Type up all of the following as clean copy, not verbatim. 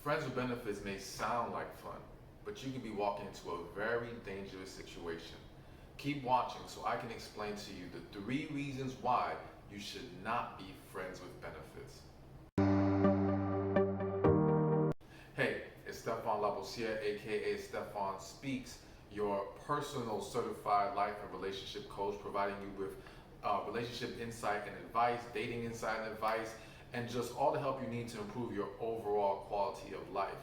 Friends with benefits may sound like fun, but you can be walking into a very dangerous situation. Keep watching so I can explain to you the 3 reasons why you should not be friends with benefits. Hey, it's Stefan Labosiere, aka Stefan Speaks, your personal certified life and relationship coach, providing you with relationship insight and advice, dating insight and advice, and just all the help you need to improve your overall quality of life.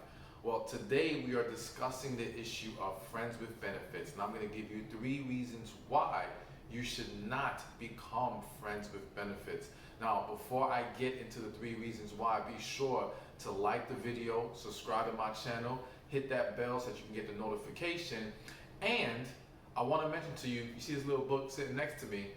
Well, today we are discussing the issue of friends with benefits, and I'm going to give you 3 reasons why you should not become friends with benefits. Now, before I get into the 3 reasons why, be sure to like the video, subscribe to my channel, hit that bell so that you can get the notification. And I want to mention to you, you see this little book sitting next to me,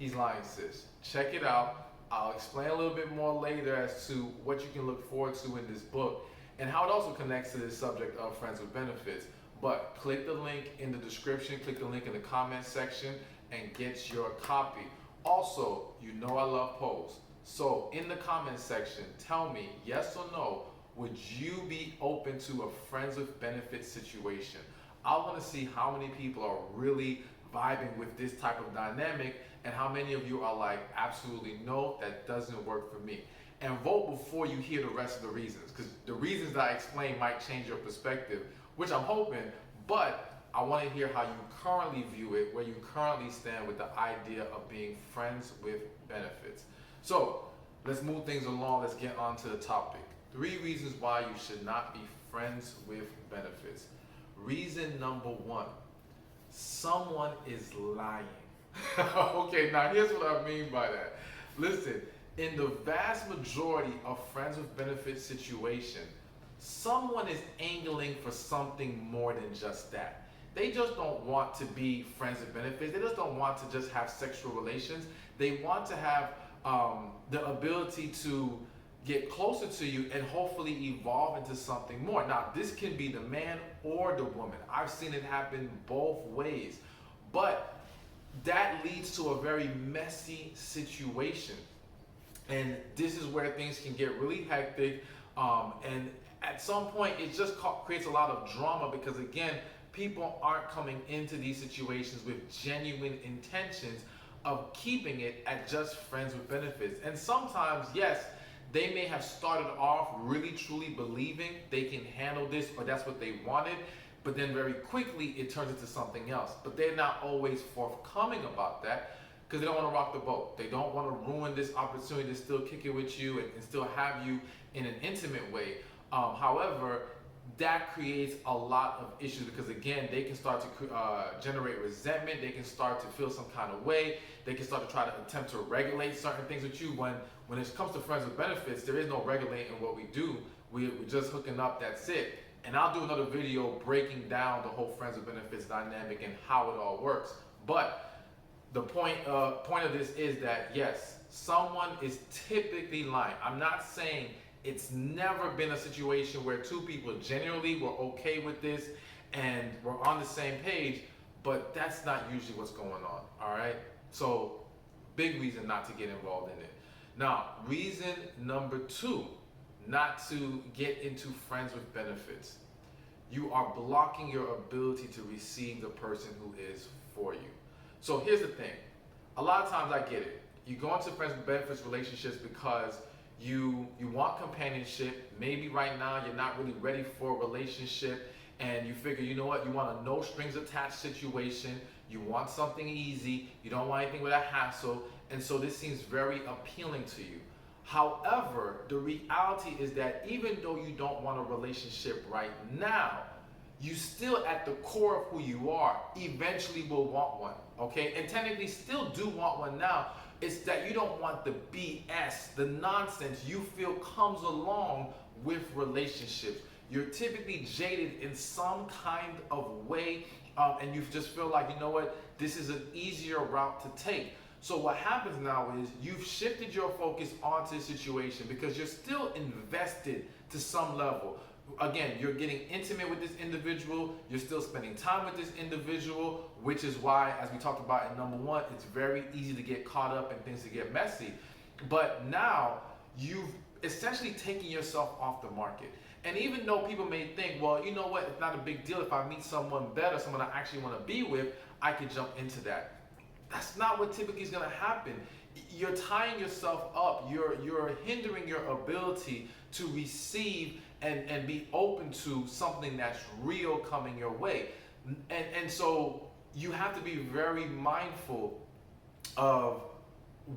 He's Lying Sis. Check it out. I'll explain a little bit more later as to what you can look forward to in this book and how it also connects to this subject of friends with benefits. But click the link in the description, click the link in the comment section, and get your copy. Also, you know I love polls. So in the comment section, tell me, yes or no, would you be open to a friends with benefits situation? I want to see how many people are really vibing with this type of dynamic and how many of you are like, absolutely no, that doesn't work for me. And vote before you hear the rest of the reasons, because the reasons that I explain might change your perspective, which I'm hoping, but I want to hear how you currently view it, where you currently stand with the idea of being friends with benefits. So let's move things along. Let's get on to the topic. 3 reasons why you should not be friends with benefits. Reason number 1, someone is lying. Okay, now here's what I mean by that. Listen, in the vast majority of friends with benefits situation, someone is angling for something more than just that. They just don't want to be friends with benefits. They just don't want to just have sexual relations. They want to have the ability to get closer to you and hopefully evolve into something more. Now, this can be the man or the woman. I've seen it happen both ways. But that leads to a very messy situation. And this is where things can get really hectic. And at some point, it just creates a lot of drama because, again, people aren't coming into these situations with genuine intentions of keeping it at just friends with benefits. And sometimes, yes, they may have started off really truly believing they can handle this or that's what they wanted, but then very quickly it turns into something else. But they're not always forthcoming about that because they don't want to rock the boat. They don't want to ruin this opportunity to still kick it with you and still have you in an intimate way. However, that creates a lot of issues because, again, they can start to generate resentment. They can start to feel some kind of way. They can start to try to attempt to regulate certain things with you. When it comes to friends with benefits, there is no regulating what we do. We're just hooking up, that's it. And I'll do another video breaking down the whole friends with benefits dynamic and how it all works. But the point of this is that, yes, someone is typically lying. I'm not saying it's never been a situation where 2 people genuinely were okay with this and were on the same page, but that's not usually what's going on, all right? So, big reason not to get involved in it. Now, reason number 2, not to get into friends with benefits. You are blocking your ability to receive the person who is for you. So here's the thing. A lot of times I get it. You go into friends with benefits relationships because you want companionship. Maybe right now you're not really ready for a relationship and you figure, you know what, you want a no strings attached situation. You want something easy. You don't want anything with a hassle. And so this seems very appealing to you. However, the reality is that even though you don't want a relationship right now, you still at the core of who you are eventually will want one, okay? And technically still do want one now. It's that you don't want the BS, the nonsense you feel comes along with relationships. You're typically jaded in some kind of way, and you just feel like, you know what, this is an easier route to take. So what happens now is you've shifted your focus onto the situation because you're still invested to some level. Again, you're getting intimate with this individual, you're still spending time with this individual, which is why, as we talked about in number 1, it's very easy to get caught up and things to get messy. But now you've essentially taking yourself off the market. And even though people may think, well, you know what, it's not a big deal if I meet someone better, someone I actually want to be with, I could jump into that. That's not what typically is going to happen. You're tying yourself up. You're hindering your ability to receive and be open to something that's real coming your way. And so you have to be very mindful of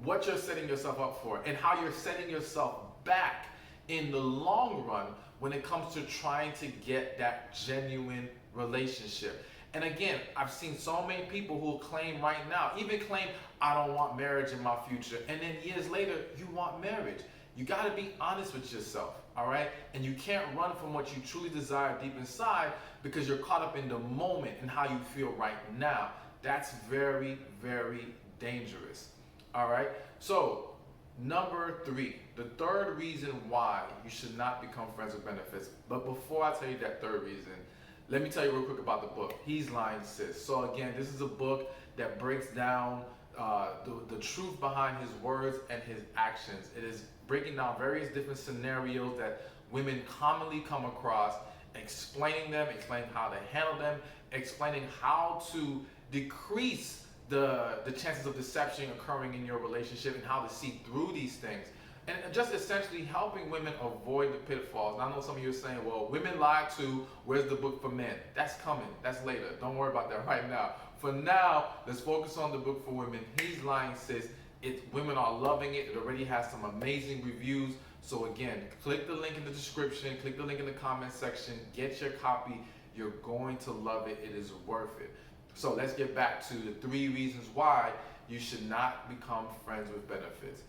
what you're setting yourself up for and how you're setting yourself back in the long run when it comes to trying to get that genuine relationship. And again, I've seen so many people who claim right now, even claim, I don't want marriage in my future. And then years later, you want marriage. You got to be honest with yourself, all right? And you can't run from what you truly desire deep inside because you're caught up in the moment and how you feel right now. That's very, very dangerous, all right? So, number 3, the third reason why you should not become friends with benefits. But before I tell you that third reason, let me tell you real quick about the book, He's Lying Sis. So again, this is a book that breaks down the truth behind his words and his actions. It is breaking down various different scenarios that women commonly come across, explaining them, explaining how to handle them, explaining how to decrease the chances of deception occurring in your relationship and how to see through these things. And just essentially helping women avoid the pitfalls. And I know some of you are saying, well, women lie too. Where's the book for men? That's coming. That's later. Don't worry about that right now. For now, let's focus on the book for women. He's Lying Sis. Women are loving it. It already has some amazing reviews. So again, click the link in the description. Click the link in the comment section. Get your copy. You're going to love it. It is worth it. So let's get back to the 3 reasons why you should not become friends with benefits.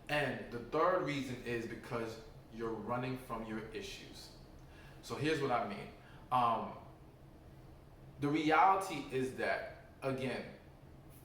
And the third reason is because you're running from your issues. So here's what I mean. The reality is that, again,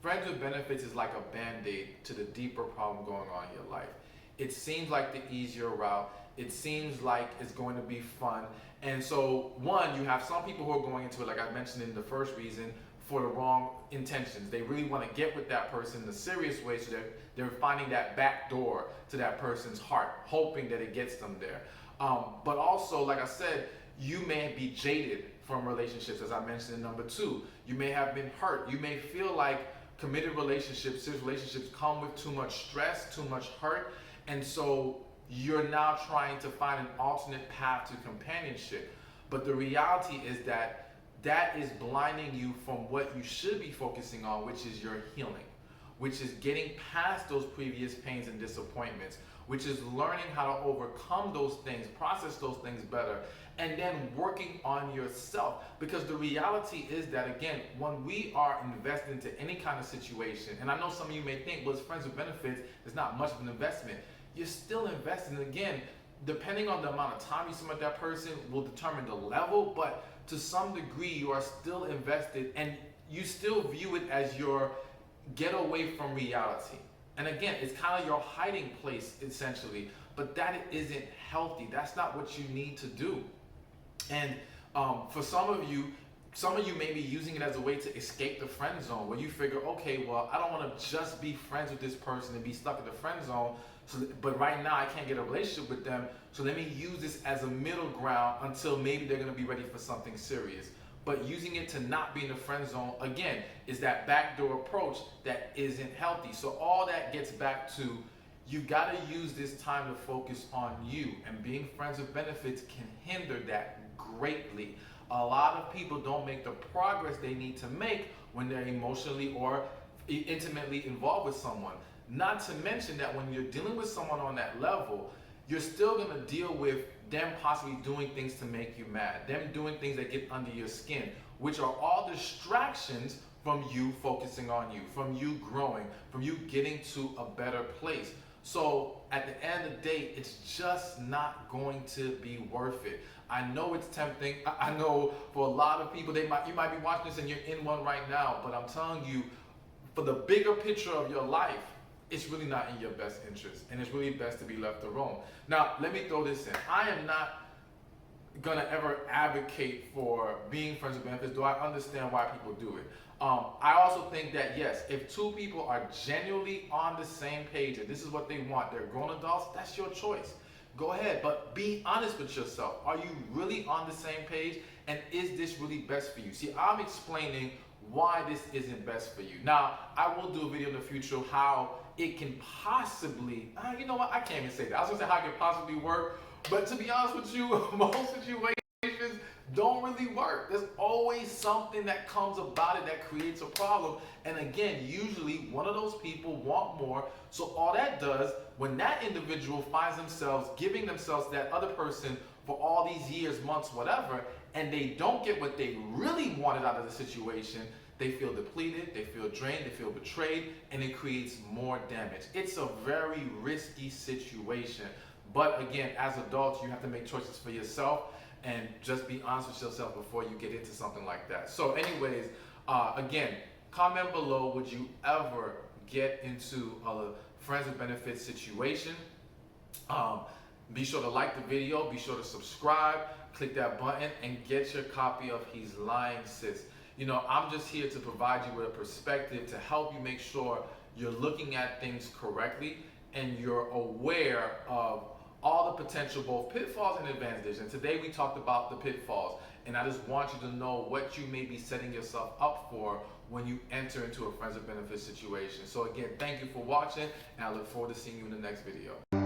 friends with benefits is like a band-aid to the deeper problem going on in your life. It seems like the easier route. It seems like it's going to be fun. And so, one, you have some people who are going into it, like I mentioned in the first reason, for the wrong intentions. They really want to get with that person in a serious way, so they're finding that back door to that person's heart, hoping that it gets them there. But also, like I said, you may be jaded from relationships, as I mentioned in number 2. You may have been hurt. You may feel like committed relationships, serious relationships come with too much stress, too much hurt, and so you're now trying to find an alternate path to companionship. But the reality is that is blinding you from what you should be focusing on, which is your healing, which is getting past those previous pains and disappointments, which is learning how to overcome those things, process those things better, and then working on yourself. Because the reality is that, again, when we are invested into any kind of situation, and I know some of you may think, well, it's friends with benefits, it's not much of an investment. You're still investing. Again, depending on the amount of time you spend with that person will determine the level, but to some degree you are still invested and you still view it as your getaway from reality. And again, it's kind of your hiding place essentially, but that isn't healthy. That's not what you need to do. And for some of you may be using it as a way to escape the friend zone, where you figure, okay, well, I don't want to just be friends with this person and be stuck in the friend zone. But right now I can't get a relationship with them, so let me use this as a middle ground until maybe they're going to be ready for something serious. But using it to not be in the friend zone, again, is that backdoor approach that isn't healthy. So all that gets back to, you got to use this time to focus on you, and being friends with benefits can hinder that greatly. A lot of people don't make the progress they need to make when they're emotionally or intimately involved with someone. Not to mention that when you're dealing with someone on that level, you're still going to deal with them possibly doing things to make you mad, them doing things that get under your skin, which are all distractions from you focusing on you, from you growing, from you getting to a better place. So at the end of the day, it's just not going to be worth it. I know it's tempting. I know for a lot of people, you might be watching this and you're in one right now, but I'm telling you, for the bigger picture of your life, it's really not in your best interest, and it's really best to be left alone. Now, let me throw this in. I am not gonna ever advocate for being friends with benefits, though I understand why people do it. I also think that, yes, if 2 people are genuinely on the same page and this is what they want, they're grown adults, that's your choice. go ahead, but be honest with yourself. Are you really on the same page? And is this really best for you? See, I'm explaining why this isn't best for you. Now, I will do a video in the future how it can possibly, you know what, I can't even say that. I was gonna say how it can possibly work, but to be honest with you, most situations don't really work. There's always something that comes about it that creates a problem. And again, usually one of those people want more. So all that does, when that individual finds themselves giving themselves to that other person for all these years, months, whatever, and they don't get what they really wanted out of the situation, they feel depleted, they feel drained, they feel betrayed, and it creates more damage. It's a very risky situation. But again, as adults, you have to make choices for yourself and just be honest with yourself before you get into something like that. So anyways, again, comment below, would you ever get into a friends with benefits situation? Be sure to like the video, be sure to subscribe, click that button, and get your copy of He's Lying, Sis. You know, I'm just here to provide you with a perspective to help you make sure you're looking at things correctly and you're aware of all the potential, both pitfalls and advantages. And today we talked about the pitfalls. And I just want you to know what you may be setting yourself up for when you enter into a friends with benefits situation. So again, thank you for watching, and I look forward to seeing you in the next video.